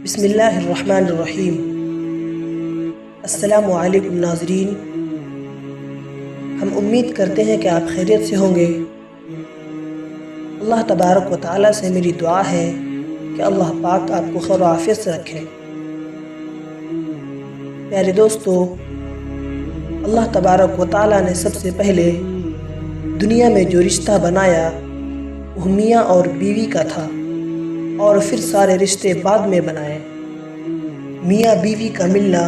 بسم اللہ الرحمن الرحیم۔ السلام علیکم ناظرین، ہم امید کرتے ہیں کہ آپ خیریت سے ہوں گے۔ اللہ تبارک و تعالیٰ سے میری دعا ہے کہ اللہ پاک آپ کو خیر و عافیت سے رکھے۔ پیارے دوستو، اللہ تبارک و تعالیٰ نے سب سے پہلے دنیا میں جو رشتہ بنایا وہ میاں اور بیوی کا تھا، اور پھر سارے رشتے بعد میں بنائے۔ میاں بیوی کا ملنا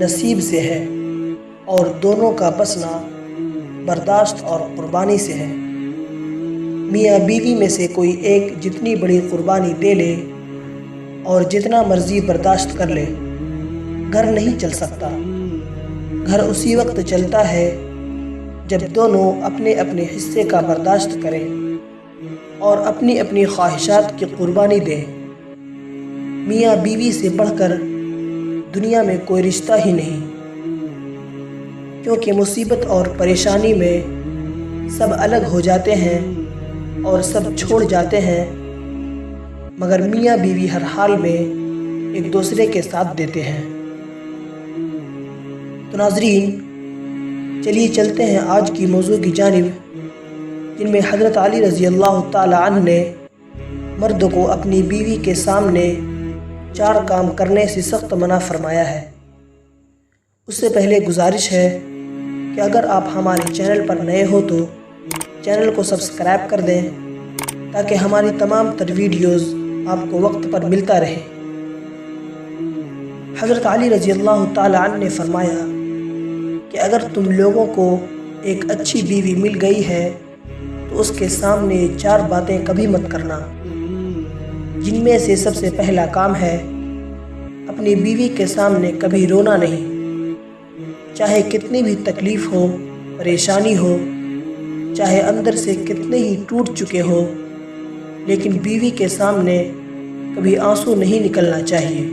نصیب سے ہے، اور دونوں کا بسنا برداشت اور قربانی سے ہے۔ میاں بیوی میں سے کوئی ایک جتنی بڑی قربانی دے لے اور جتنا مرضی برداشت کر لے، گھر نہیں چل سکتا۔ گھر اسی وقت چلتا ہے جب دونوں اپنے اپنے حصے کا برداشت کریں اور اپنی اپنی خواہشات کی قربانی دیں۔ میاں بیوی سے بڑھ کر دنیا میں کوئی رشتہ ہی نہیں، کیونکہ مصیبت اور پریشانی میں سب الگ ہو جاتے ہیں اور سب چھوڑ جاتے ہیں، مگر میاں بیوی ہر حال میں ایک دوسرے کے ساتھ دیتے ہیں۔ تو ناظرین، چلیے چلتے ہیں آج کی موضوع کی جانب، جن میں حضرت علی رضی اللہ تعالی عنہ نے مرد کو اپنی بیوی کے سامنے 4 کام کرنے سے سخت منع فرمایا ہے۔ اس سے پہلے گزارش ہے کہ اگر آپ ہمارے چینل پر نئے ہو تو چینل کو سبسکرائب کر دیں تاکہ ہماری تمام تر ویڈیوز آپ کو وقت پر ملتا رہے۔ حضرت علی رضی اللہ تعالی عنہ نے فرمایا کہ اگر تم لوگوں کو ایک اچھی بیوی مل گئی ہے تو اس کے سامنے 4 باتیں کبھی مت کرنا، جن میں سے سب سے پہلا کام ہے اپنی بیوی کے سامنے کبھی رونا نہیں۔ چاہے کتنی بھی تکلیف ہو، پریشانی ہو، چاہے اندر سے کتنے ہی ٹوٹ چکے ہو، لیکن بیوی کے سامنے کبھی آنسو نہیں نکلنا چاہیے،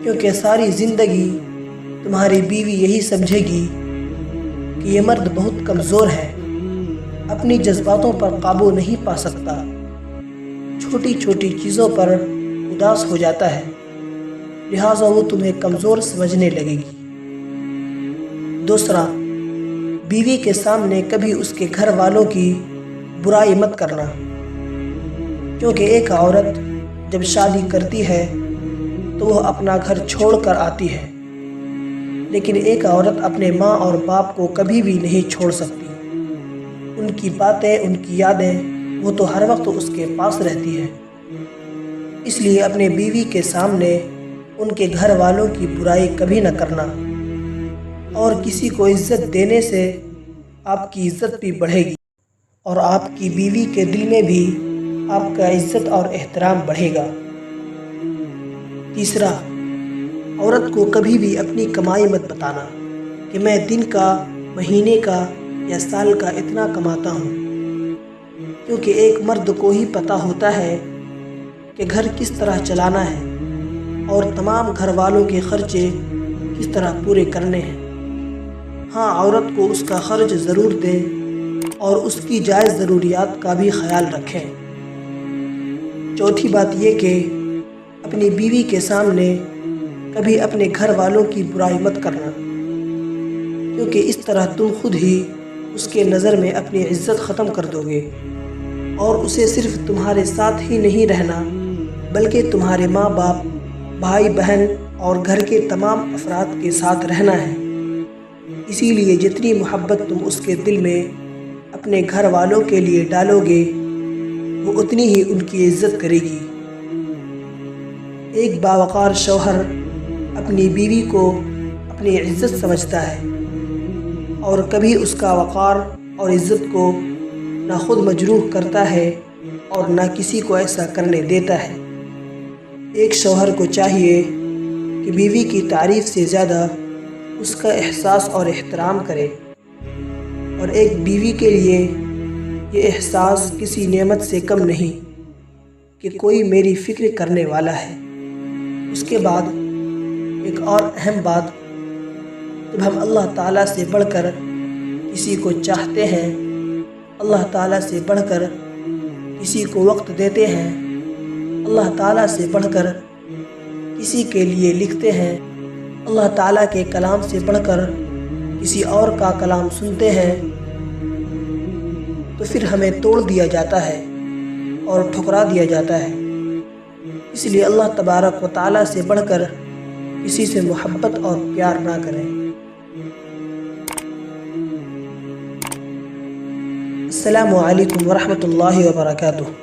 کیونکہ ساری زندگی تمہاری بیوی یہی سمجھے گی کہ یہ مرد بہت کمزور ہے، اپنی جذباتوں پر قابو نہیں پا سکتا، چھوٹی چھوٹی چیزوں پر اداس ہو جاتا ہے، لہٰذا وہ تمہیں کمزور سمجھنے لگے گی۔ دوسرا، بیوی کے سامنے کبھی اس کے گھر والوں کی برائی مت کرنا، کیونکہ ایک عورت جب شادی کرتی ہے تو وہ اپنا گھر چھوڑ کر آتی ہے، لیکن ایک عورت اپنے ماں اور باپ کو کبھی بھی نہیں چھوڑ سکتی۔ ان کی باتیں، ان کی یادیں، وہ تو ہر وقت اس کے پاس رہتی ہے۔ اس لیے اپنے بیوی کے سامنے ان کے گھر والوں کی برائی کبھی نہ کرنا، اور کسی کو عزت دینے سے آپ کی عزت بھی بڑھے گی، اور آپ کی بیوی کے دل میں بھی آپ کا عزت اور احترام بڑھے گا۔ تیسرا، عورت کو کبھی بھی اپنی کمائی مت بتانا کہ میں دن کا، مہینے کا یا سال کا اتنا کماتا ہوں، کیونکہ ایک مرد کو ہی پتہ ہوتا ہے کہ گھر کس طرح چلانا ہے اور تمام گھر والوں کے خرچے کس طرح پورے کرنے ہیں۔ ہاں، عورت کو اس کا خرچ ضرور دیں اور اس کی جائز ضروریات کا بھی خیال رکھیں۔ چوتھی بات یہ کہ اپنی بیوی کے سامنے کبھی اپنے گھر والوں کی برائی مت کرنا، کیونکہ اس طرح تم خود ہی اس کے نظر میں اپنی عزت ختم کر دو گے، اور اسے صرف تمہارے ساتھ ہی نہیں رہنا بلکہ تمہارے ماں باپ، بھائی بہن اور گھر کے تمام افراد کے ساتھ رہنا ہے۔ اسی لیے جتنی محبت تم اس کے دل میں اپنے گھر والوں کے لیے ڈالو گے، وہ اتنی ہی ان کی عزت کرے گی۔ ایک باوقار شوہر اپنی بیوی کو اپنی عزت سمجھتا ہے، اور کبھی اس کا وقار اور عزت کو نہ خود مجروح کرتا ہے اور نہ کسی کو ایسا کرنے دیتا ہے۔ ایک شوہر کو چاہیے کہ بیوی کی تعریف سے زیادہ اس کا احساس اور احترام کرے، اور ایک بیوی کے لیے یہ احساس کسی نعمت سے کم نہیں کہ کوئی میری فکر کرنے والا ہے۔ اس کے بعد ایک اور اہم بات، جب ہم اللہ تعالیٰ سے بڑھ کر کسی کو چاہتے ہیں، اللہ تعالیٰ سے بڑھ کر کسی کو وقت دیتے ہیں، اللہ تعالیٰ سے بڑھ کر کسی کے لیے لکھتے ہیں، اللہ تعالیٰ کے کلام سے بڑھ کر کسی اور کا کلام سنتے ہیں تو پھر ہمیں توڑ دیا جاتا ہے اور ٹھکرا دیا جاتا ہے۔ اس لیے اللہ تبارک و تعالیٰ سے بڑھ کر کسی سے محبت اور پیار نہ کریں۔ السلام علیکم ورحمۃ اللہ وبرکاتہ۔